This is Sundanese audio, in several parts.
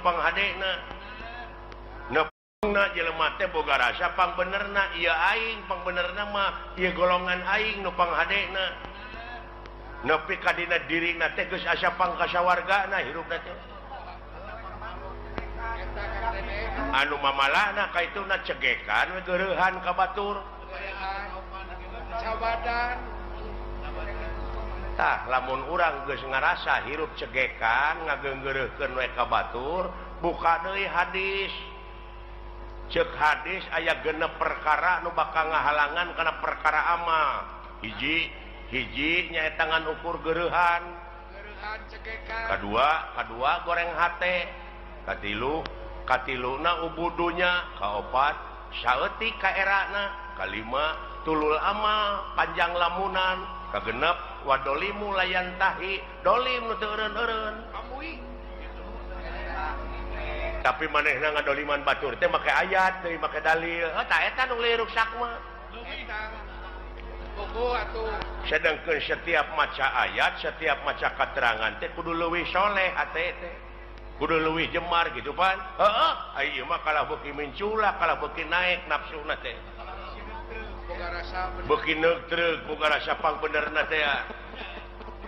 nupang hadena jelema teh boga rasa pang benerna ieu aing pang benerna mah ieu golongan aing nu pang hadena nepi ka dina dirina teh geus asa pang kasawargana hirupna teh anu mamalahna kaituna cegekan we geureuhan ka batur sabadan tah lamun urang geus ngarasa hirup cegekan ngageunggeureukkeun we ka batur buka deui hadis cek hadis aya genep perkara nu bakal ngahalangan kana perkara amal hiji nyaeta ngan ukur geureuhan cegekan kadua goreng hate katiluna ubudunya kaopat saeutik ka erana kalima tulul amal panjang lamunan kagenep wadolimu layan tahi dolim nu teu eureun-eureun tapi manehna ngadoliman batur teh make ayat deui make dalil tah eta nu leureuk sakma sedangkeun setiap maca ayat setiap maca katerangan teh kudu leuwih soleh hate teh kudu leuwih jemar gitu pan heeh ieu mah kalah beuki minculah kalah beuki naik nafsuna teh beuki neutreuk boga rasa pang benerna teh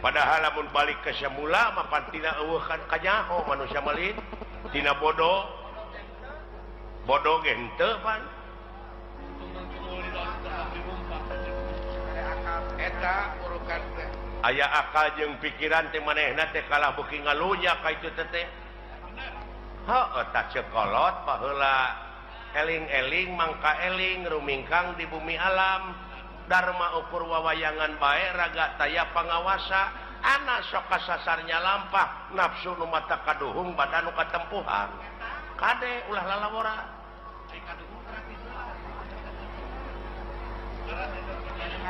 padahal lamun balik ke semula mah pantina eueuh kan kanyaho manusia malin tina bodoh ge henteu pan eta urukan teh aya akal jeung pikiran teh manehna teh kalah beuki ngalunya ka itu teh heuh tak cekolot paheula eling-eling mangka eling rumingkang di bumi alam dharma ukur wawayangan bae raga taya pangawasa anak sok kasasarnya lampah nafsu nu mata kaduhung badan nu katempuhan kade ulah lalawora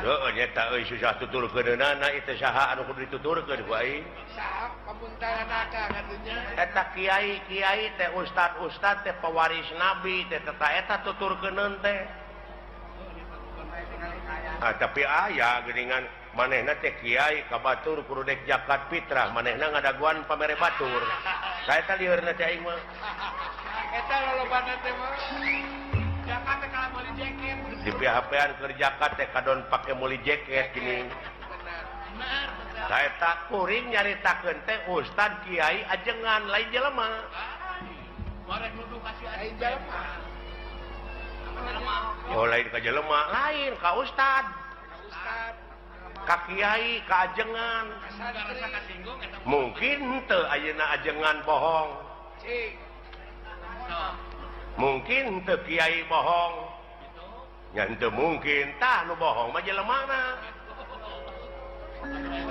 heuh nyata euy susah tuturkeunana itu saha anu kudu dituturkeun ku aing saha pamuntalan akal katunya eta kiai teh ustad teh pewaris nabi teh eta tuturkeuneun teh tapi aya geuningan manehna teh kiai ka batur kudu dek zakat fitrah manehna ngadaguan pamere batur saeta lieureurna teh aing mah eta lolobana teh mah zakat teh kalau meuli jaket di PHP-an keur zakat teh kadon pake meuli jaket gini saeta kuring nyaritakeun teh ustad kiai ajengan lain jelema wareg nuduh kasih lain jelema oh lain ka jelema lain ka ustad ka kiai ka ajengan mungkin henteu ayeuna ajengan bohong mungkin henteu kiai bohong nya henteu mungkin tah nu bohong mah jelemana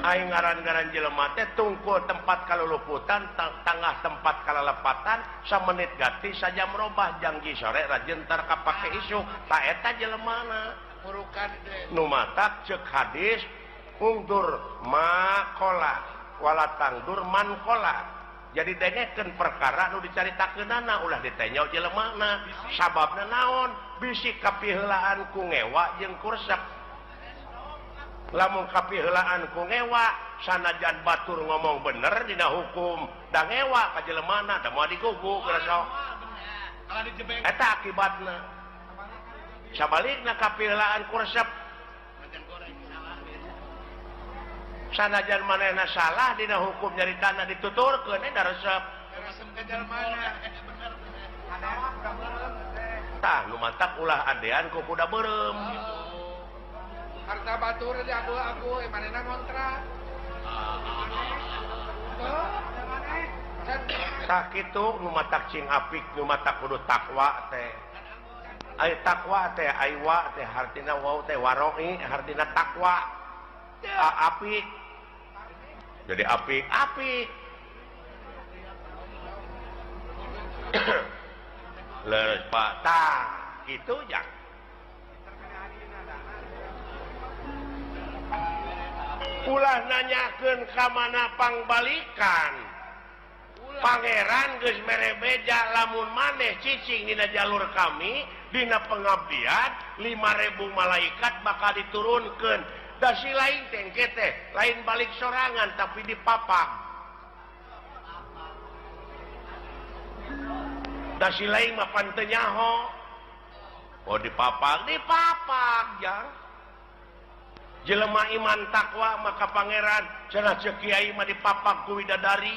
aing ngaran-ngaran jelema teh tungkul tempat kaluluputan tangah tempat kalalepatan samenit gati saja merubah janji sore rajentar kapake isuk tak eta jelemana urukan nu matak cek hadis ungdur makola walatangdur mankola jadi dengekeun perkara nu dicaritakeunana ulah ditenya jelemana sababna naon bisi kapiheulaan ku ngewa jeung kursep lamun kapiheulaan ku ngewa sanajan batur ngomong bener dina hukum da ngewa ka jelemana da moal diguguk rasa eta akibatna sabalikna kapiheulaan kursep sanajan manehna salah dina hukum nyaritana dituturkeun da resep ka jelemana tah nu matak ulah adean ku kuda beureum harta batur di aku manehna ngontrak tah kitu nu matak cing apik nu matak kudu takwa teh ai takwa teh aiwa teh hartina wau teh waroi hartina takwa apik jadi apik leres pak tah kitu jang ulah nanyakeun ka mana pangbalikan pangeran geus mere beja lamun maneh cicing dina jalur kami dina pengabdian 5.000 malaikat bakal diturunkeun da si lain tengke teh lain balik sorangan tapi dipapang da si lain mah pantenyaho oh dipapak ya jelema iman takwa maka pangeran cenah ceuk kiai mah dipapak ku widadari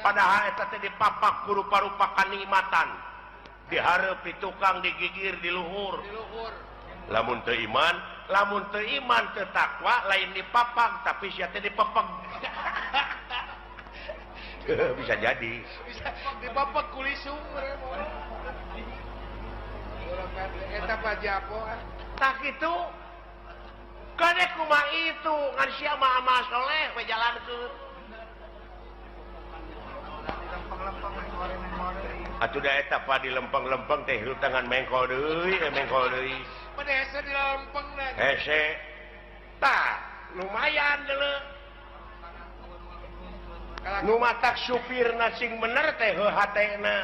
padahal eta teh dipapak ku rupa-rupa kanikmatan dihareup di tukang digigir di luhur lamun teu iman teu takwa lain dipapak tapi sia teh dipepeg bisa jadi dipapak kulisung eta pajapo tak itu kadek kumaha itu ngan sia mah amal soleh we jalankeun atuh da eta pa di lempeng-lempeng teh hirup tangan mengkol deui pada hese di lempeng na hese tah lumayan deuleu nu matak supirna sing bener teh hatena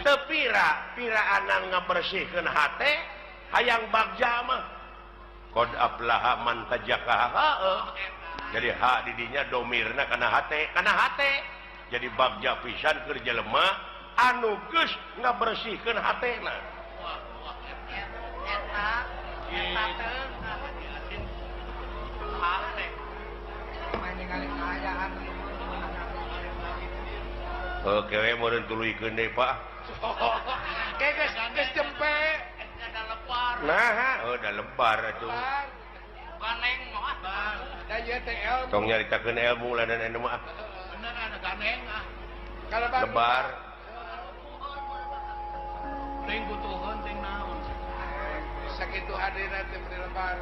teu piraan ngabersihkeun hate hayang bagja mah qad aflaha man tajakaha jadi hak didinya domirna kana hate jadi bagja pisan keur jelema anu geus ngabersihkeun hatena oke we meureun tuluykeun deui Pak geus jempe nah da lebar atuh ganeng mah da ieu teh ilmu tong nyaritakeun ilmu ladan anu mah bener ada ganeng lebar teuing butuheun teuing naon sakitu hadirna teh lebar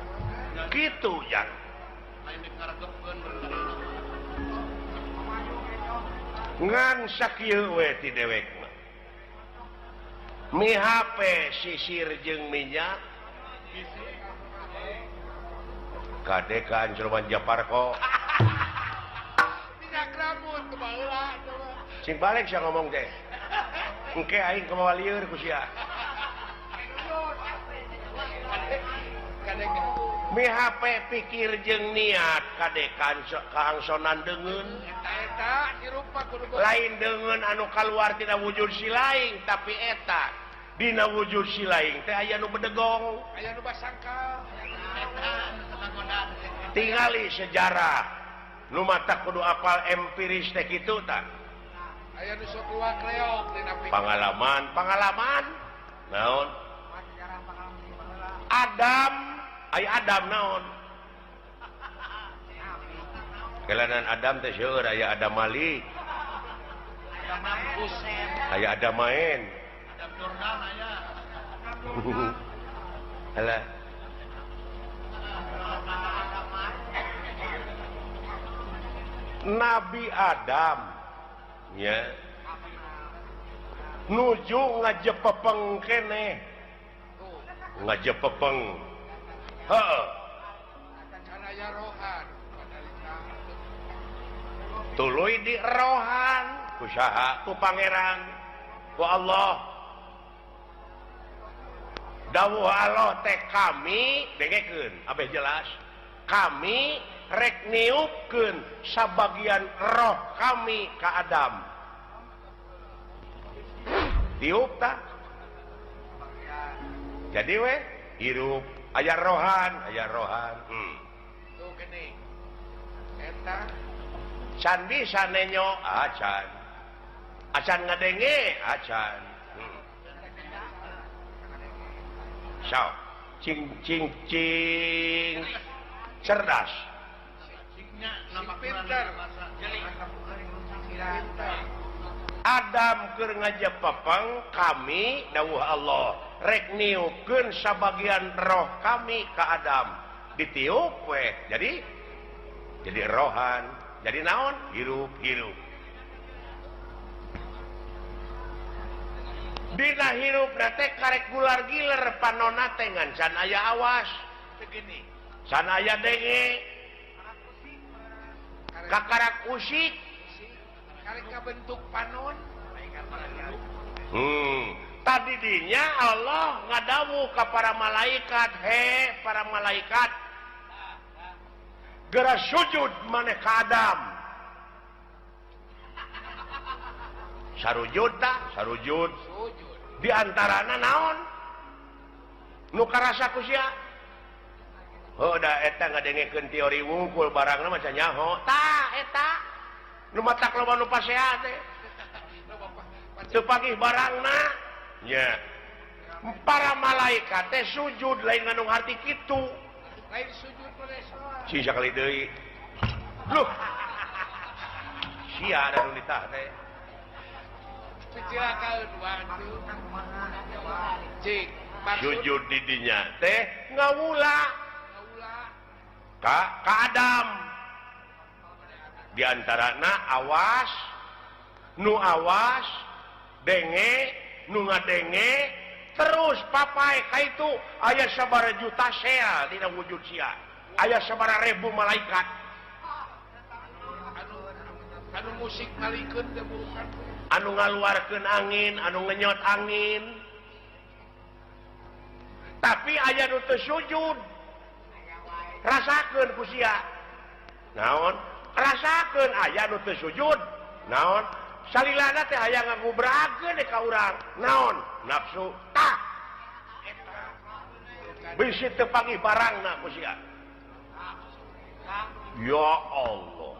kitu yang lain dikaregepkeun ngan sakieu we ti dewek mah mi HP sisir jeung minyak kade ka Anjurman Japarko minyak rambut ke baheula sing balik sia ngomong teh engke aing kumaha lieur ku sia kadek mi HP pikir jeung niat kade kaangsonan deungeun eta dirupa kudu lain deungeun anu kaluar tina wujud si laing tapi eta dina wujud si laing teh aya nu bedegong aya nu basangkal eta nu sagodan tingali sejarah nu mata kudu apal empiris teh kitu tah aya nu sok luak reog dina pengalaman naon Adam naon kelanan Adam teh seueur aya Adam Malik aya Adam main Adam Jordan aya alah Nabi Adam ya nuju ngajepepeng keneh ngajepepeng heeh kana aya rohan tuluy di rohan ku saha ku pangeran ku Allah dawuh Allah teh kami dengekeun abeh jelas kami rek niupkeun sabagian roh kami ka Adam tiup tah jadi we hirup aya rohan tuh geuning eta can bisa nenyo acan ngadenge acan so cing cerdas cingnya nama pinter Adam keur ngajepepeng kami dawuh Allah rek niupkeun sabagian roh kami ka Adam ditiup we jadi rohan jadi naon hirup dina hirup teh karek gular giler panonna teh ngan can aya awas begini can aya denge kakarak usik karek bentuk panon tadi dinya Allah ngadawuh ka para malaikat para malaikat geura sujud maneh ka Adam sarujud diantarana naon nu karasa ku sia da eta ngadengekeun teori wungkul barangna maca nyaho tah eta nu matak loba nu pasehat teh teu pagih barangna nya para malaikat teh sujud lain nganu harti kitu lain sujud pada sholat si sakali deui loh sia ada nu ditah teh kecelakaan waktu cik sujud di dinya teh ngawula ka Adam diantarana awas nu awas denge nu ngadenge terus papai ka itu aya sabaraha juta sel dina wujud sia aya sabaraha ribu malaikat anu musik ngalikeun teh bukan anu ngaluarkeun angin anu ngenyot angin tapi aya nu teu sujud rasakeun ku sia naon rasakeun aya nu teu sujud naon salilana teh aya ngagubrakeun ka urang naon nafsu tah bisi teu pagih barangna ku sia ya Allah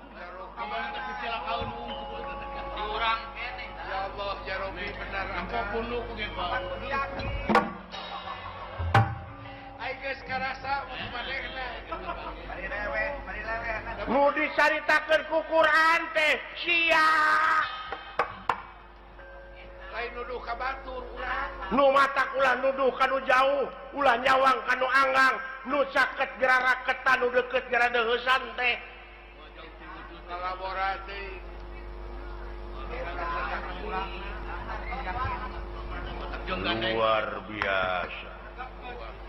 kecelakaan di urang ya Allah ya Rabbi benar apa kuno ku ge ai geus karasa manehna nu dicaritakeun ku Quran teh sia lain nuduh ka batur urang nu matak ulah nuduh kanu jauh ulah nyawang kanu anggang nu caket gerara ketan nu deukeut gara deuheusan teh kolaborasi luar biasa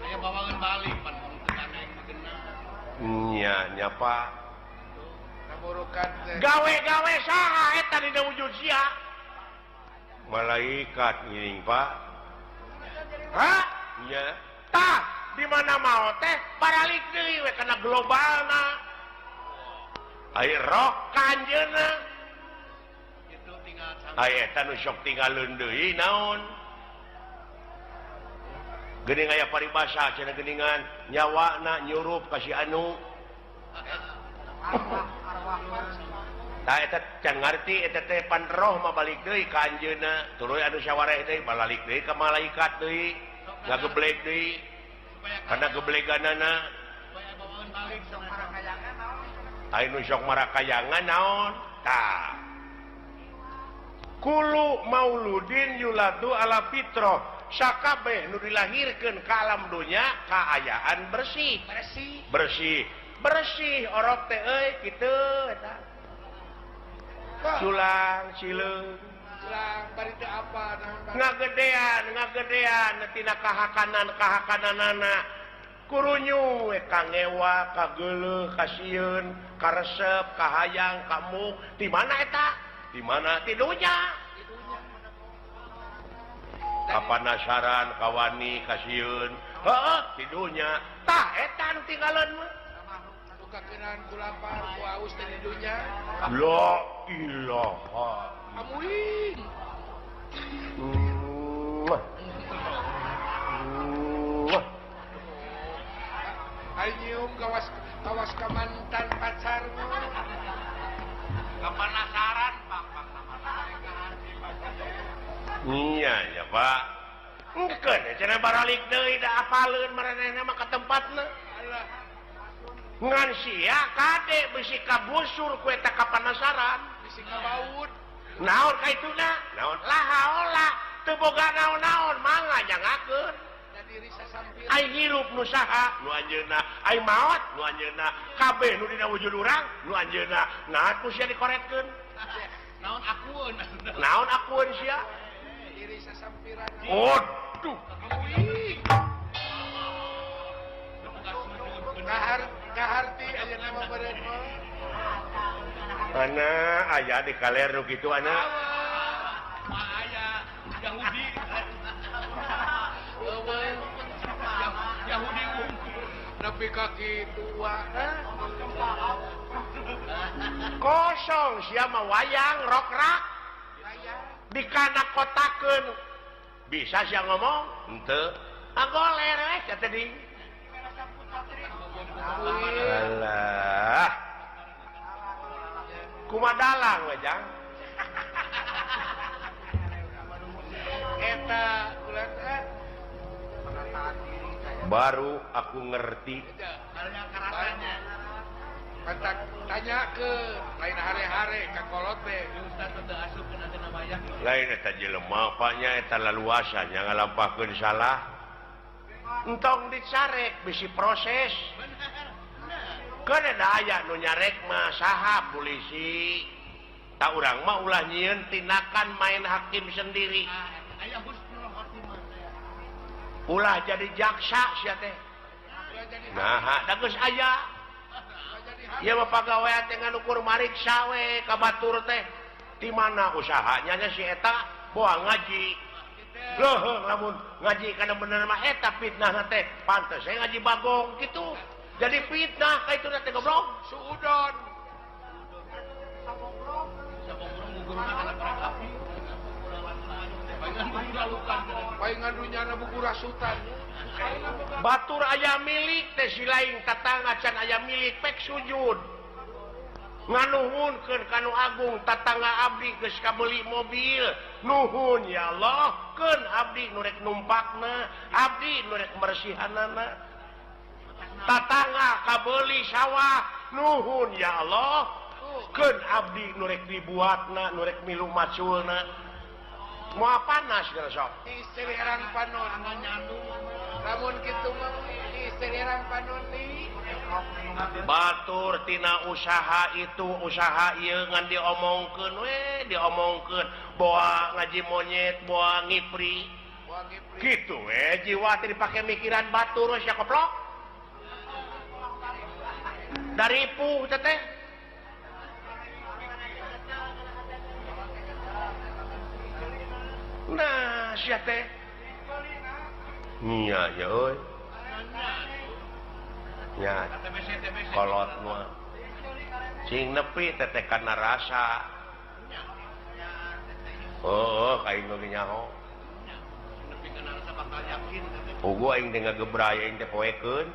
aya bawangan balik pan nya Pak naburukan gawe-gawe saha eta dina wujud sia malaikat ngiring Pak ha nya tah di mana mau teh baralik deui we kana globalna ai roh kanjeuna itu tinggal ai eta nu sok tinggalkeun deui naon geuning aya paribasa cenah geuningan nyawana nyurup ka si anu tah eta can ngarti eta teh pan roh mah balik deui ka anjeunna tuluy anu sawareh deui balik deui ka malaikat deui ngageblek deui kana gebleganana ai nu sok marakayangan naon tah kulu mauludin yuladu ala fitrah sakabeh nu dilahirkeun ka alam dunya kaayaan bersih orok teh euy kitu eta culang cileung bari teh apa ngagedean tina kahakananana kurunyu we kangewa kageuleuh kasieun karesep kahayang kamuk di mana eta di mana ti dunya kapanasaran kawani kasieun heeh ti dunya tah eta nu tinggalan mah kakenan ku lapar ku aus teh di dunya la ilaha amuing ai nyium kawas ka mantan pacarmu kapanasaran Pak iya ya Pak engkeun cenah baralik deui da apaleun maranehna mah ka tempatna ngan sia kade bisi kabusur ku eta kapanasaran bisi kabaud naon ka ituna naon lahaola teu boga naon-naon mangga nyangakeun diri sasampir ai hirup nu saha nu anjeunna ai maot nu anjeunna kabeh nu dina wujud urang nu anjeunna naon ku sia dikoretkeun naon akueun sia diri sasampiran waduh kaharti aya nama beureun ana aya di kaler nu kitu ana aya Yahudi Yahudi tapi kaki tua kosong sia mah wayang rokrak dikana kotakeun bisa sia ngomong henteu ngagoler we kata di alah kumadalang we jang eta ulah baru aku ngerti tanya ke lain hare-hare ka kolot teh lain eta jelema apanya eta laluasanya ngalampahkeun salah entong dicarek bisi proses kan ada aya nu nyarek mah saha polisi tak urang mah ulah nyieun tindakan main hakim sendiri ulah jadi jaksa sia teh nah da geus aya ieu mah pagawean teh nganukur mariksa we ka batur teh di mana usahanya nya si eta boa ngaji leuh lamun ngaji kana bener mah eta fitnah teh pantes saya ngaji bagong gitu jadi fitnah ka itu teh goblok suudon paingan dunyana buku rasutan batur aya milik teh si lain tatangga can aya milik pek sujud nganuhunkeun kanu agung tatangga abdi geus kabeuli mobil nuhun ya Allah keun abdi nu rek numpakna abdi nu rek marsihanana tatangga kabeuli sawah nuhun ya Allah keun abdi nu rek dibuatna nu rek milu maculna moal panas geus sok istireran panon lamun kitu mah istireran panon ni batur tina usaha itu usaha ieu ngan diomongkeun we diomongkeun boa ngaji monyet boa ngipri kitu we jiwa teh dipake mikiran batur we sia koplok dari puh teh nah sia teh nya ya euy nya kolot mah cing nepi teteh kana rasa kain nu nyaho nepi kana rasa bakal yakin puguh aing teh ngagebraya aing teh poekeun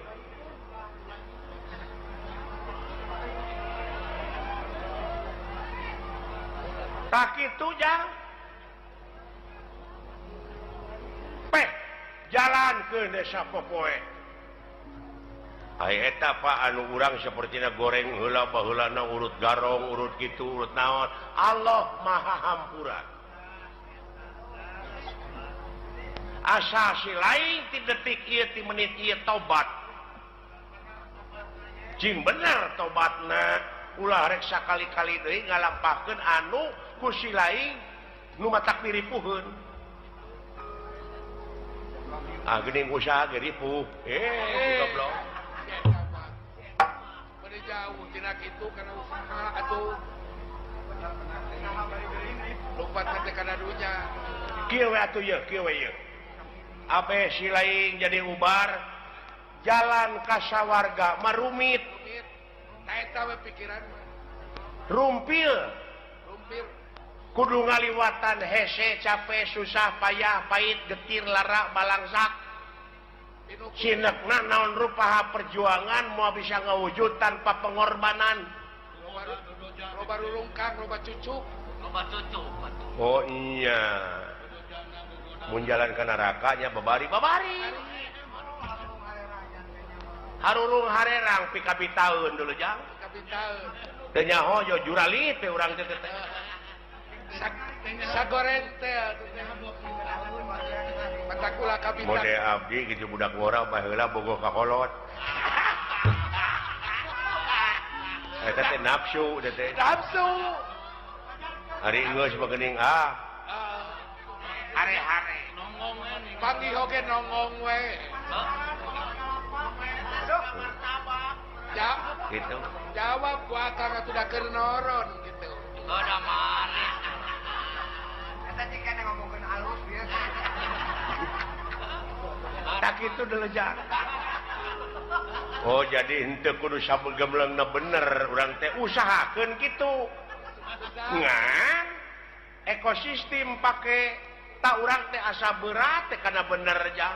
tak kitu jang jalan ke desa popoe ai eta Pak anu urang sapertina goreng heula baheulana urut garong urut kitu urut naon Allah maha hampura asa si lain ti detik ieu ti menit ieu tobat cing bener tobatna ulah rek sakali-kali deui ngalampahkeun anu ku si lain nu matak diripuheun geuning usaha ge ripuh goblok bade jauh tina kitu kana usaha atuh lompat teh kana dunya kieu we atuh ieu kieu we ieu ape si lain jadi ubar jalan ka sawarga marumit ta eta we pikiran rumpil kudu ngaliwatan hese capek susah payah pahit getir lara balangsak sinekna naon rupaha perjuangan mau bisa ngawujud tanpa pengorbanan loba rulungkang loba cucuk oh iya mun jalan ke nerakanya babari harurung harerang pikabi taun dulu jang teu nyaho yo jurali teh urang teh sagoreng teh patakula kapitan mode abdi gitu budak ngora baheula bogoh ka kolot eta teh nafsu teh hari geus bageuning hare-hare panggih oge nongong we gitu jawab ku akang atuh da keur noron gitu udah mari eta cik kana ngomongkeun halus biasa tak itu dulu jang oh jadi henteu kudu sabegemleungna bener urang teh usahakeun kitu ngan ekosistem pakai tak urang teh asa berat teh karena bener jang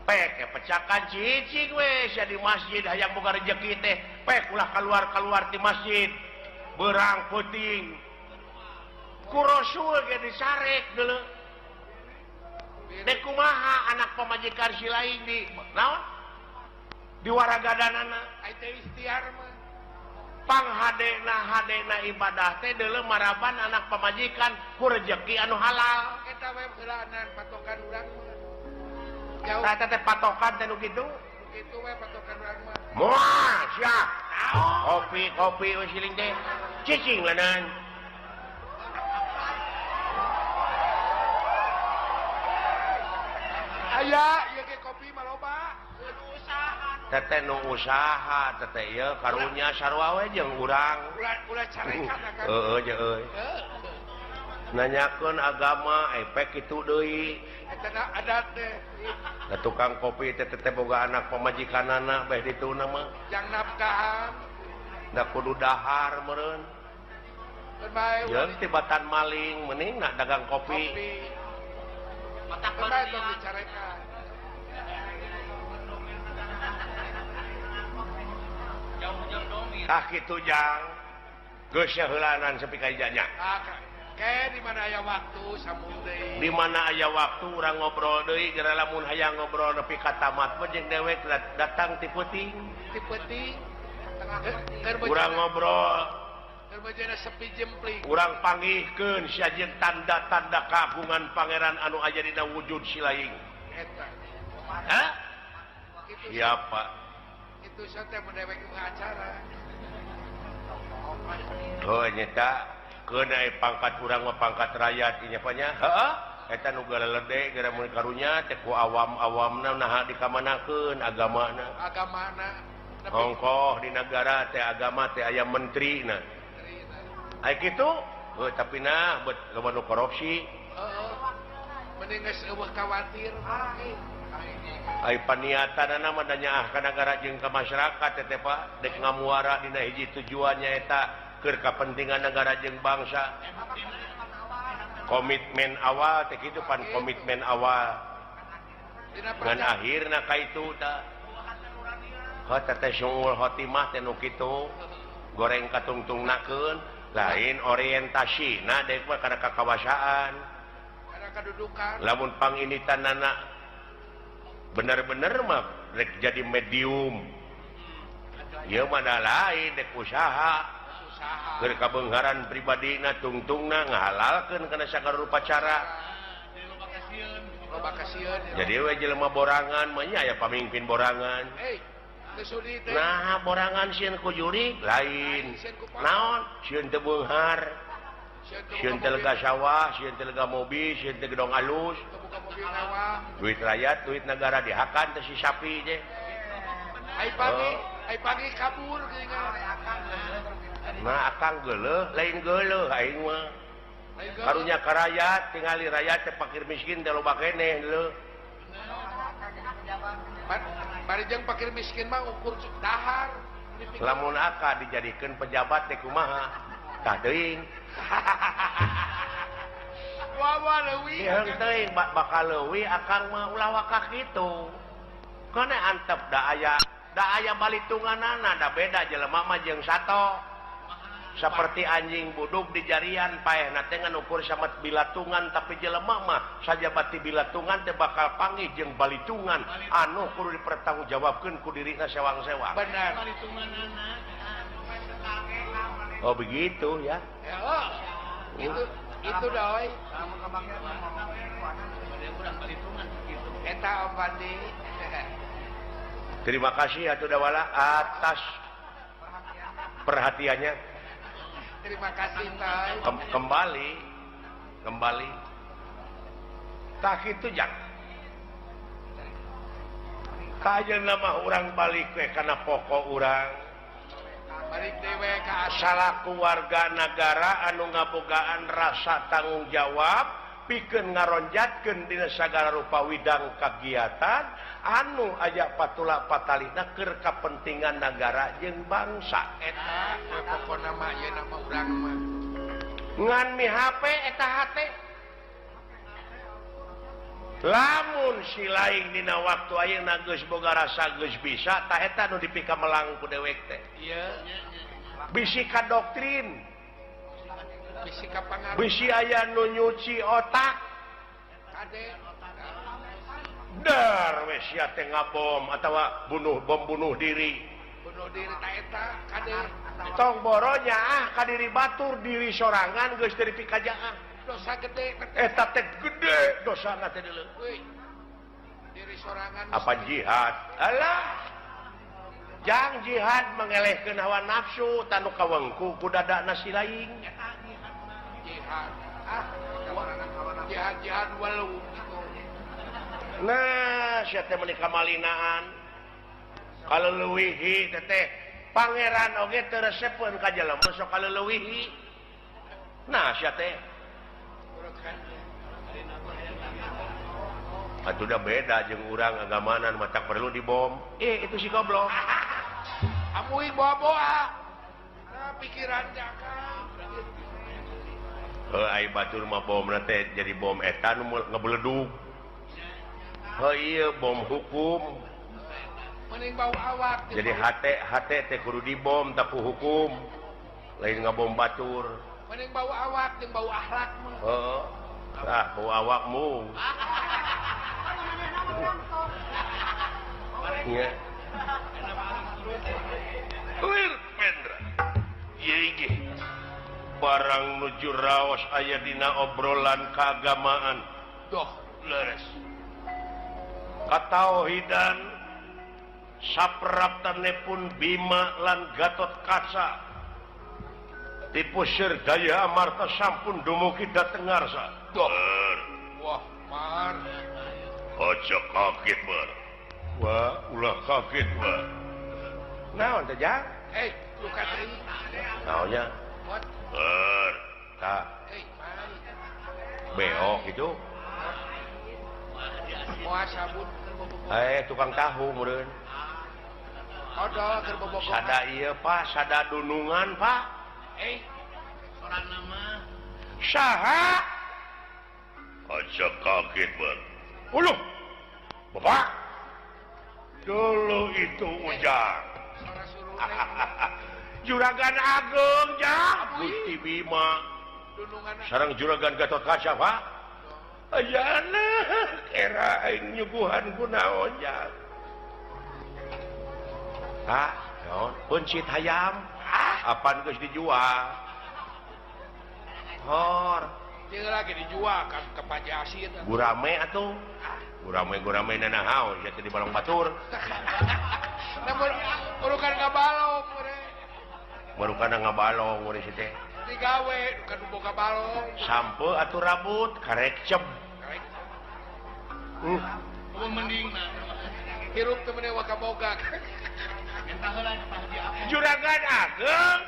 pek pecakan cicing we sia di masjid hayang boga rezeki teh pek ulah keluar di masjid berang puting ku rasul ge disarek deuleu dek kumaha anak pamajikan si lain di naon di waragadanana ai teh ikhtiar mah hadena ibadah teh deuleu maraban anak pamajikan ku rezeki anu halal eta we heulaanan patokan urang mah jauh eta teh patokan teh nu kitu kitu we patokan urang mah moal sia kopi we siling teh cicing lanan aya ieu ge kopi mah loba teteh nu usaha teteh ieu karunya sarua we jeung urang ulah carekan kan heueuh je euy nanyakeun agama epek kitu deui eta adat teh da tukang kopi teh teteh boga anak pamajikanana beh dituna mah jang nafkahan da kudu dahar meureun berbae jeung tibatan maling mending nak dagang kopi matak berbae tong dicarekan kitu jang geus heulanan sepi ka ijanya ke di mana aya waktu sambung deui di mana aya waktu urang ngobrol deui gara lamun hayang ngobrol nepi ka tamat mah jeung dewek datang ti peuting urang ngobrol keur bejana sepi jempling urang panggihkeun sajeun tanda-tanda kagungan pangeran anu aya dina wujud si laing eta hah siapa itu teh mendewek acara oh nyata keun aya pangkat urang mah pangkat rakyat ieu nya heeh eta nu galedeg gara mun karunya teh ku awam-awamna naha dikamanakeun agamana ongkoh di negara teh agama teh aya menterina aya kitu tapi nah bet loba nu korupsi mending geus eueuh kawatir ai paniatanana mah nyaah ka negara jeung ka masyarakat teh Pak dek ngamuara dina hiji tujuannya eta keur kapentingan negara jeung bangsa komitmen awal teh kitu pan komitmen awal dan akhirna ka itu tah teh sungul khotimah teh nu kitu goreng katungtungnakeun lain orientasina dek mah kana kakawasaan kana kadudukan lamun panginitanana bener-bener mah rek jadi medium ieu mah da lain dek usaha keur kabeungharan pribadina tungtungna ngahalalkeun kana sagala rupa cara loba kasieun jadi we jelema borangan mah nya aya pamimpin borangan nah borangan sieun ku juri lain naon sieun teu beunghar sieun teu lega sawah sieun teu lega mobil sieun teu gedong alus duit rakyat duit negara dihakan teh si sapi je ai pagi kabur geuningan nah akang geuleuh lain geuleuh aing mah karunya ka rakyat tingali rakyat teh fakir miskin teh loba keneh leuh bari jeung fakir miskin mah ukur dahar lamun aka dijadikeun pejabat teh kumaha tah teuing wawa leuwih jeung teuing bakal leuwih akang mah ulah wakak kitu kana antep da aya balitunganana da beda jelema mah jeung sato seperti anjing buduk di jarian paehna teh ngan ukur samet bilatungan tapi jelema mah sajabati bilatungan teh bakal panggih jeung balitungan anu kudu dipertanggungjawabkeun ku dirina sewang-sewang benar oh begitu ya itu doi eta Opandi terima kasih atuh dawala atas perhatiannya terima kasih Toy kembali tak itu jang kajeun mah urang balik we kana pokok urang balik dewe ka salaku warga negara anu ngabogaan rasa tanggung jawab pikeun ngaronjatkeun dina sagala rupa widang kagiatan anu aya patula patalina keur kapentingan negara jeung bangsa eta pokona mah ieu nama urang mah ngan mi HP eta hate lamun si lain dina waktu ayeuna geus boga rasa geus bisa tah eta nu dipika melang ku dewek teh Iya. bisi ka doktrin Bisi ka pangaruh. bisi aya nu nyuci otak Kade. dar we sia teh ngabom atawa bom bunuh diri Bunuh diri ta eta kade. tong boronya ka diri batur diri sorangan geus dari pikajaan Dosa gede. eta teh gede dosana teh deuleu Wih. Diri sorangan. apa jihad alah jang jihad mengelehkeun hawa nafsu tanu kawengku ku dadana si lain Jihad. Jihad walau. nah sia teh meuni kamalinaan kaleuweuhi teh pangeran oge teu resepkeun ka jelema sok kaleuweuhi nah sia teh atuh udah beda jeung urang agamanan mata perlu dibom itu si goblok Amui boa-boa. Nah, pikiran jaka. ai batur mah bom teh jadi bom eta nu ngebledug iya bom hukum Mending bau awak. jadi hate teh kudu dibom tapi hukum lain ngabom batur Mending bau awak jeung bau akhlak mah. bau awakmu ya Lir Pendra iya barang nuju raos aya dina obrolan keagamaan Doh. leres katauhidan sapraptanepun Bima lan Gatot Kaca tipu Sir Daya Amarta sampun dumugi dhateng ngarsa Doh. Wah, Mar. aja kaget bar wah ulah kaget bar naon teh Jang Lu katri. naonnya What? bar tak Mari. beok itu Moal sabun keur bobogoh. tukang tahu meureun Odol keur bobogoh. sada ieu Pak sada dunungan Pak Soranna mah. saha aja kaget bar uluh Bapak dulu itu ujang Sora suruh Juragan Agung Jang Gusti Bima dunungan. sareng Juragan Gatot Kaca Pak ayana era aing nyuguhan ku naon Jang naon pencit hayam apaan geus dijual hor Jeung lagi dijual kan ke Pajasin. gurame atuh gurame nanahaun ya teh di balong batur Namun urukan ngabalong mure. baru kana ngabalong urang si teh Digawe kan boga balong. sampe atuh rabut karek cem Mending hirup teu meuneu waka-boga. Juragan Agung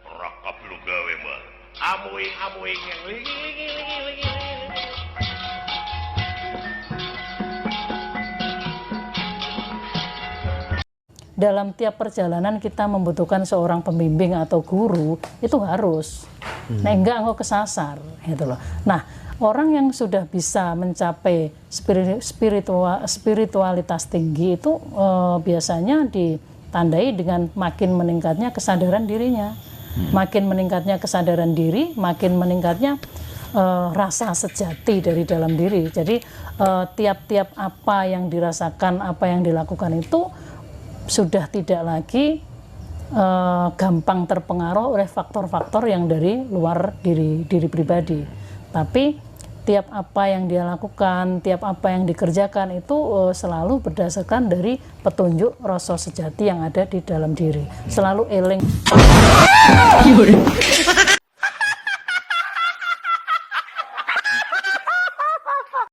rakap lu gawe mah amuing yang ligi. Dalam tiap perjalanan kita membutuhkan seorang pembimbing atau guru itu harus. Nah, enggak engkau kesasar gitu loh. Nah, orang yang sudah bisa mencapai spiritualitas tinggi itu biasanya ditandai dengan makin meningkatnya kesadaran dirinya. Makin meningkatnya kesadaran diri, makin meningkatnya rasa sejati dari dalam diri. Jadi tiap-tiap apa yang dirasakan, apa yang dilakukan itu sudah tidak lagi gampang terpengaruh oleh faktor-faktor yang dari luar diri pribadi. Tapi tiap apa yang dia lakukan, tiap apa yang dikerjakan itu selalu berdasarkan dari petunjuk rasa sejati yang ada di dalam diri. Selalu eling.